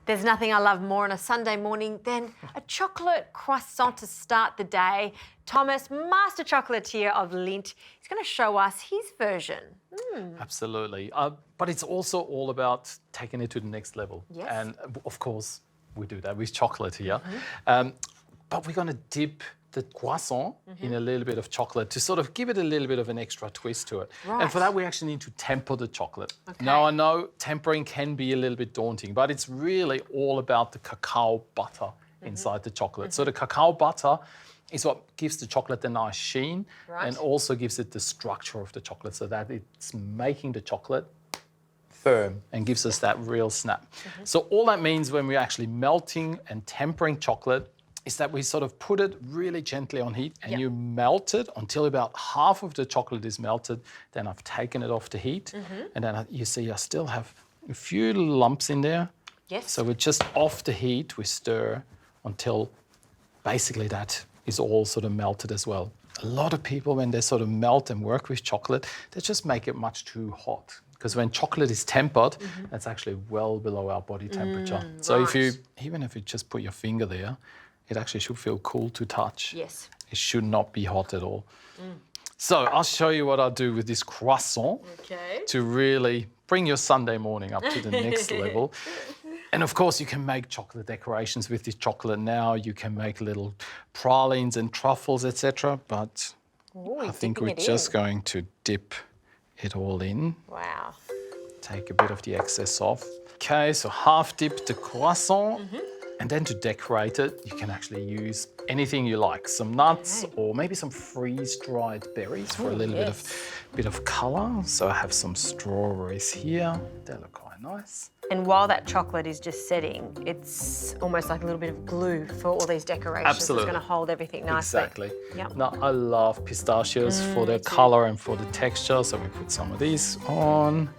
There's nothing I love more on a Sunday morning than a chocolate croissant to start the day. Thomas, master chocolatier of Lindt, is going to show us his version. Absolutely. But it's also all about taking it to the next level. Yes. And of course, we do that with chocolate here. But we're going to dip the croissant in a little bit of chocolate to sort of give it a little bit of an extra twist to it. Right. And for that, we actually need to temper the chocolate. Okay. Now, I know tempering can be a little bit daunting, but it's really all about the cacao butter inside the chocolate. So the cacao butter is what gives the chocolate a nice sheen and also gives it the structure of the chocolate so that it's making the chocolate firm and gives us that real snap. So all that means when we're actually melting and tempering chocolate is that we sort of put it really gently on heat and you melt it until about half of the chocolate is melted. Then I've taken it off the heat and then you see I still have a few little lumps in there. Yes. So we're just off the heat, we stir until basically that is all sort of melted as well. A lot of people, when they sort of melt and work with chocolate, they just make it much too hot. Because when chocolate is tempered, that's actually well below our body temperature. So even if you just put your finger there, it actually should feel cool to touch. Yes. It should not be hot at all. So I'll show you what I do with this croissant to really bring your Sunday morning up to the next level. And of course, you can make chocolate decorations with this chocolate now. You can make little pralines and truffles, etc. But I think we're just going to dip it all in. Wow. Take a bit of the excess off. Okay, so half dip the croissant. And then to decorate it, you can actually use anything you like. Some nuts or maybe some freeze-dried berries for a little bit of colour. So I have some strawberries here. They look quite nice. And while that chocolate is just setting, it's almost like a little bit of glue for all these decorations. Absolutely. It's going to hold everything nicely. Exactly. Yep. Now, I love pistachios for their colour and for the texture. So we put some of these on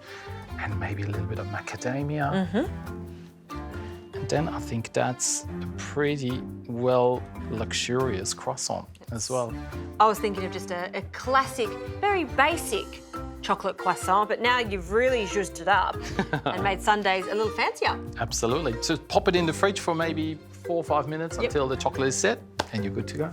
and maybe a little bit of macadamia. And then I think that's a pretty well luxurious croissant as well. I was thinking of just a classic, very basic chocolate croissant, but now you've really zhuzhed it up and made Sundays a little fancier. Absolutely. So pop it in the fridge for maybe 4 or 5 minutes until the chocolate is set and you're good to go.